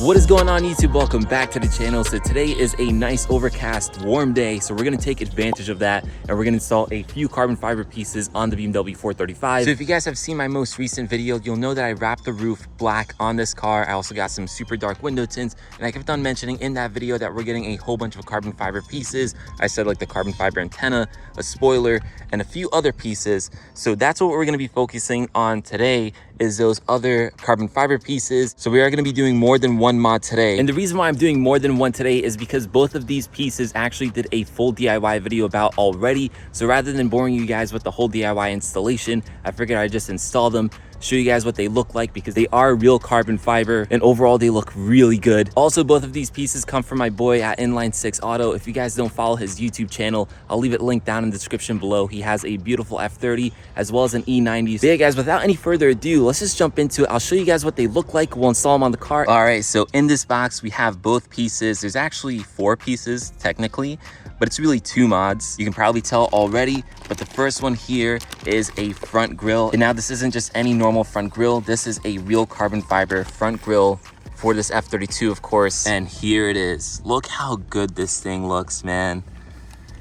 What is going on, YouTube? Welcome back to the channel. So today is a nice overcast warm day, so we're going to take advantage of that and we're going to install a few carbon fiber pieces on the Bmw 435. So if you guys have seen my most recent video, you'll know that I wrapped the roof black on this car. I also got some super dark window tints, and I kept on mentioning in that video that we're getting a whole bunch of carbon fiber pieces. I said like the carbon fiber antenna, a spoiler, and a few other pieces. So that's what we're going to be focusing on today, is those other carbon fiber pieces. So we are going to be doing more than one mod today, and the reason why I'm doing more than one today is because both of these pieces actually did a full DIY video about already. So rather than boring you guys with the whole DIY installation, I figured I'd just install them, show you guys what they look like, because they are real carbon fiber and overall they look really good. Also, both of these pieces come from my boy at Inline 6 Auto. If you guys don't follow his YouTube channel, I'll leave it linked down in the description below. He has a beautiful F30 as well as an E90. So yeah guys, without any further ado, let's just jump into it. I'll show you guys what they look like. We'll install them on the car. All right, so in this box we have both pieces. There's actually 4 pieces technically, but it's really 2 mods. You can probably tell already, but the first one here is a front grille. And now this isn't just any normal front grille. This is a real carbon fiber front grille for this F32, of course. And here it is. Look how good this thing looks, man.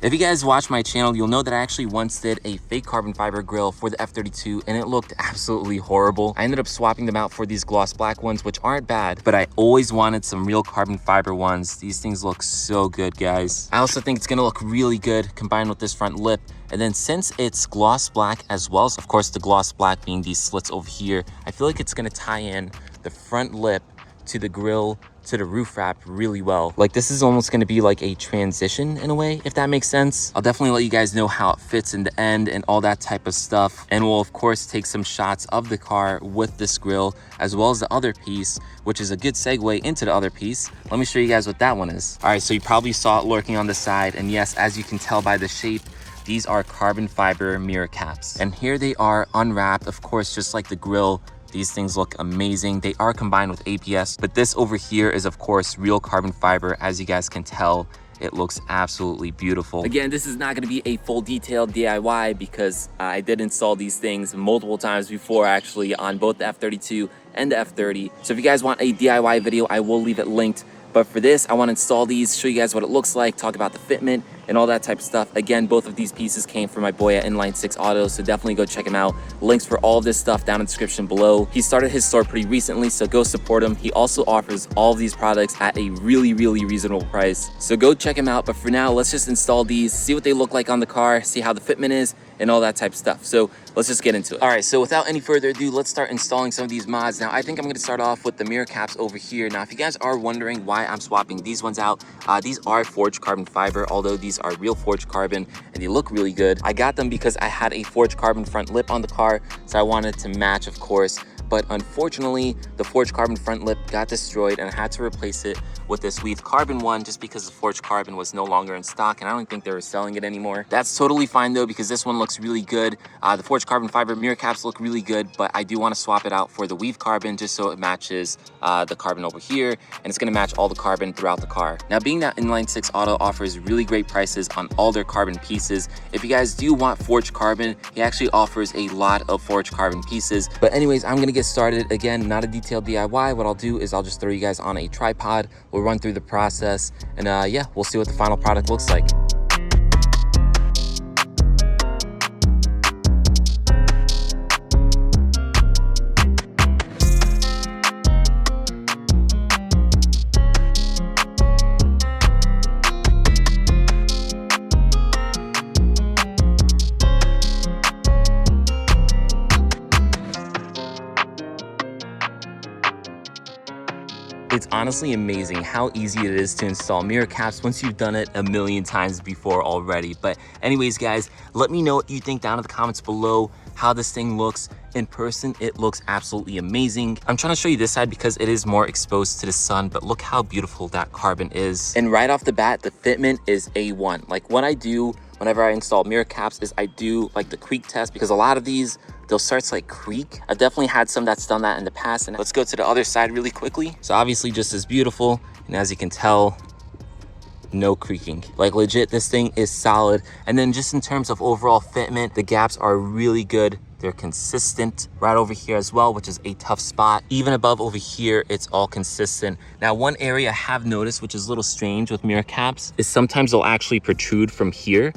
If you guys watch my channel, you'll know that I actually once did a fake carbon fiber grille for the F32 and it looked absolutely horrible. I ended up swapping them out for these gloss black ones, which aren't bad, but I always wanted some real carbon fiber ones. These things look so good, guys. I also think it's gonna look really good combined with this front lip. And then since it's gloss black as well as, of course, the gloss black being these slits over here, I feel like it's gonna tie in the front lip to the grille to the roof wrap really well. Like, this is almost going to be like a transition in a way, if that makes sense. I'll definitely let you guys know how it fits in the end and all that type of stuff, and we'll of course take some shots of the car with this grille as well as the other piece, which is a good segue into the other piece. Let me show you guys what that one is. All right, so you probably saw it lurking on the side, and yes, as you can tell by the shape, these are carbon fiber mirror caps, and here they are unwrapped, of course, just like the grille. These things look amazing. They are combined with ABS, but this over here is of course real carbon fiber. As you guys can tell, it looks absolutely beautiful. Again, this is not going to be a full detailed DIY because I did install these things multiple times before, actually, on both the F32 and the F30. So if you guys want a DIY video, I will leave it linked. But for this, I want to install these, show you guys what it looks like, talk about the fitment and all that type of stuff. Again, both of these pieces came from my boy at Inline 6 Auto, so definitely go check him out. Links for all of this stuff down in the description below. He started his store pretty recently, so go support him. He also offers all of these products at a really reasonable price. So go check him out. But for now, let's just install these, see what they look like on the car, see how the fitment is, and all that type of stuff. So let's just get into it. All right, so without any further ado, let's start installing some of these mods. Now, I think I'm going to start off with the mirror caps over here. Now, if you guys are wondering why I'm swapping these ones out, these are forged carbon fiber, although these are real forged carbon and they look really good. I got them because I had a forged carbon front lip on the car, so I wanted to match, of course. But unfortunately, the forged carbon front lip got destroyed and I had to replace it with this weave carbon one just because the forged carbon was no longer in stock and I don't think they were selling it anymore. That's totally fine though, because this one looks really good. The forged carbon fiber mirror caps look really good, but I do want to swap it out for the weave carbon just so it matches the carbon over here, and it's going to match all the carbon throughout the car. Now, being that Inline 6 Auto offers really great prices on all their carbon pieces, if you guys do want forged carbon, he actually offers a lot of forged carbon pieces. But anyways, I'm going to get started. Again, not a detailed DIY. What I'll do is I'll just throw you guys on a tripod. We'll run through the process, and yeah, we'll see what the final product looks like. It's honestly amazing how easy it is to install mirror caps once you've done it a million times before already. But anyways, guys, let me know what you think down in the comments below, how this thing looks. In person, it looks absolutely amazing. I'm trying to show you this side because it is more exposed to the sun, but look how beautiful that carbon is. And right off the bat, the fitment is A1. Like, what I do whenever I install mirror caps is I do like the creak test, because a lot of these, they'll start to like creak. I've definitely had some that's done that in the past. And let's go to the other side really quickly. So obviously just as beautiful, and as you can tell, no creaking. Like, legit, this thing is solid. And then just in terms of overall fitment, the gaps are really good. They're consistent right over here as well, which is a tough spot. Even above over here, it's all consistent. Now, one area I have noticed, which is a little strange with mirror caps, is sometimes they'll actually protrude from here,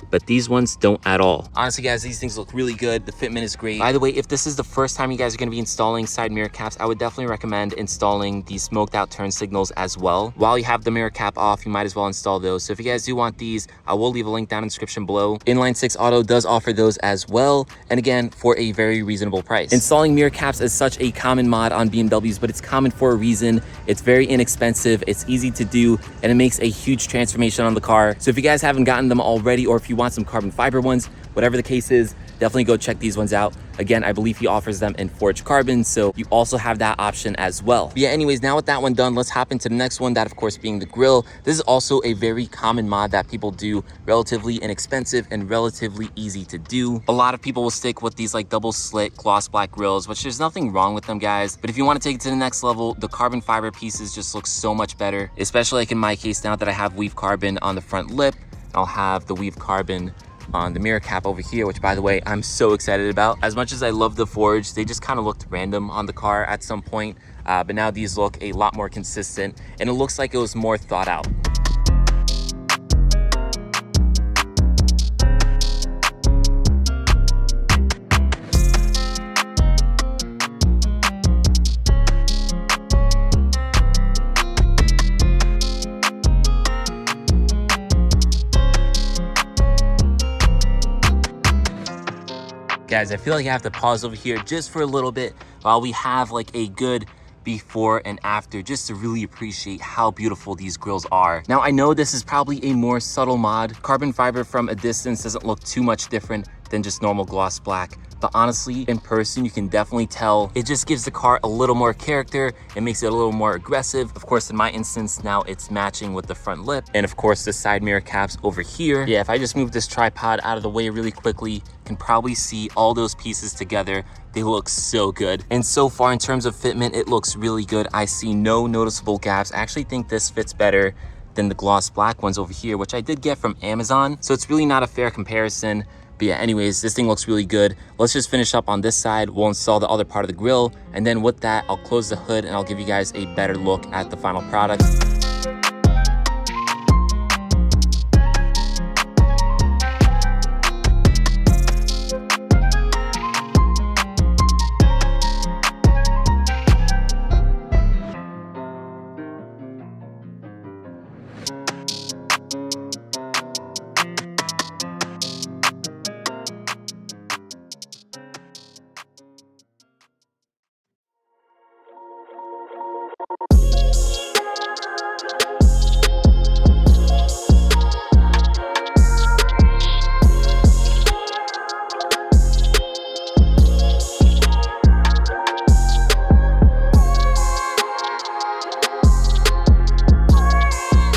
but these ones don't at all. Honestly, guys, these things look really good. The fitment is great. By the way, if this is the first time you guys are gonna be installing side mirror caps, I would definitely recommend installing the smoked out turn signals as well. While you have the mirror cap off, you might as well install those. So if you guys do want these, I will leave a link down in the description below. Inline 6 Auto does offer those as well. And again, for a very reasonable price. Installing mirror caps is such a common mod on BMWs, but it's common for a reason. It's very inexpensive, it's easy to do, and it makes a huge transformation on the car. So if you guys haven't gotten them already, or if you want some carbon fiber ones, whatever the case is, definitely go check these ones out. Again, I believe he offers them in forged carbon, so you also have that option as well. But yeah, anyways, now with that one done, let's hop into the next one, that of course being the grille. This is also a very common mod that people do, relatively inexpensive and relatively easy to do. A lot of people will stick with these like double slit gloss black grills, which there's nothing wrong with them, guys. But if you want to take it to the next level, the carbon fiber pieces just look so much better, especially like in my case now that I have weave carbon on the front lip. I'll have the weave carbon on the mirror cap over here, which by the way, I'm so excited about. As much as I love the forge, they just kind of looked random on the car at some point, but now these look a lot more consistent and it looks like it was more thought out. Guys, I feel like I have to pause over here just for a little bit while we have like a good before and after, just to really appreciate how beautiful these grills are. Now, I know this is probably a more subtle mod. Carbon fiber from a distance doesn't look too much different than just normal gloss black. But honestly, in person, you can definitely tell it just gives the car a little more character. It makes it a little more aggressive. Of course, in my instance, now it's matching with the front lip. And of course, the side mirror caps over here. Yeah, if I just move this tripod out of the way really quickly, you can probably see all those pieces together. They look so good. And so far, in terms of fitment, it looks really good. I see no noticeable gaps. I actually think this fits better than the gloss black ones over here, which I did get from Amazon. So it's really not a fair comparison. But yeah, anyways, this thing looks really good. Let's just finish up on this side. We'll install the other part of the grille. And then with that, I'll close the hood and I'll give you guys a better look at the final product.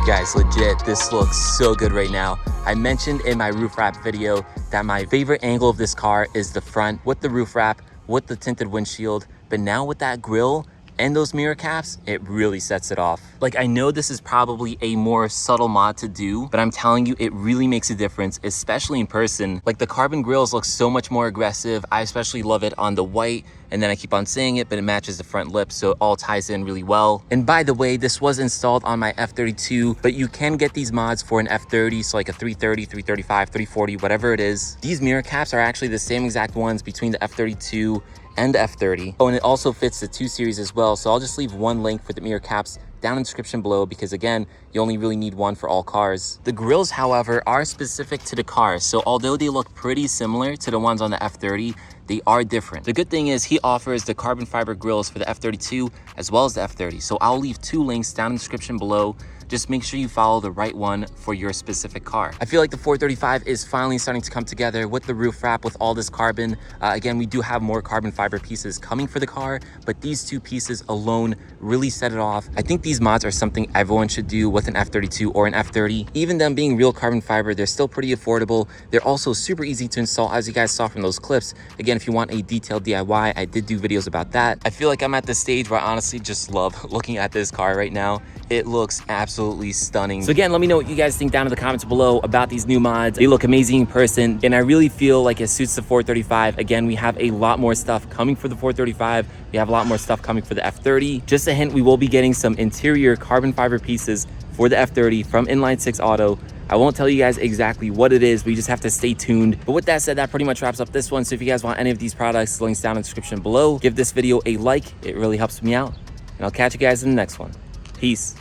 Guys, legit, this looks so good right now. I mentioned in my roof wrap video that my favorite angle of this car is the front with the roof wrap, with the tinted windshield, but now with that grille and those mirror caps, it really sets it off. Like, I know this is probably a more subtle mod to do, but I'm telling you, it really makes a difference, especially in person. Like, the carbon grills look so much more aggressive. I especially love it on the white, and then I keep on saying it, but it matches the front lip, so it all ties in really well. And by the way, this was installed on my F32, but you can get these mods for an F30, so like a 330, 335, 340, whatever it is. These mirror caps are actually the same exact ones between the F32 and the F30. Oh, and it also fits the 2 Series as well, so I'll just leave one link for the mirror caps down in the description below, because again, you only really need one for all cars. The grills, however, are specific to the car, so although they look pretty similar to the ones on the F30, they are different. The good thing is he offers the carbon fiber grills for the F32 as well as the F30, so I'll leave 2 links down in the description below. Just make sure you follow the right one for your specific car. I feel like the 435 is finally starting to come together with the roof wrap, with all this carbon. Again, we do have more carbon fiber pieces coming for the car, but these 2 pieces alone really set it off. I think these mods are something everyone should do with an F32 or an F30. Even them being real carbon fiber, they're still pretty affordable. They're also super easy to install, as you guys saw from those clips. Again, if you want a detailed DIY, I did do videos about that. I feel like I'm at the stage where I honestly just love looking at this car right now. It looks absolutely absolutely stunning. So again, let me know what you guys think down in the comments below about these new mods. They look amazing in person, and I really feel like it suits the 435. Again, we have a lot more stuff coming for the 435. We have a lot more stuff coming for the F30. Just a hint, we will be getting some interior carbon fiber pieces for the F30 from Inline 6 Auto. I won't tell you guys exactly what it is. We just have to stay tuned. But with that said, that pretty much wraps up this one. So if you guys want any of these products, links down in the description below. Give this video a like. It really helps me out. And I'll catch you guys in the next one. Peace.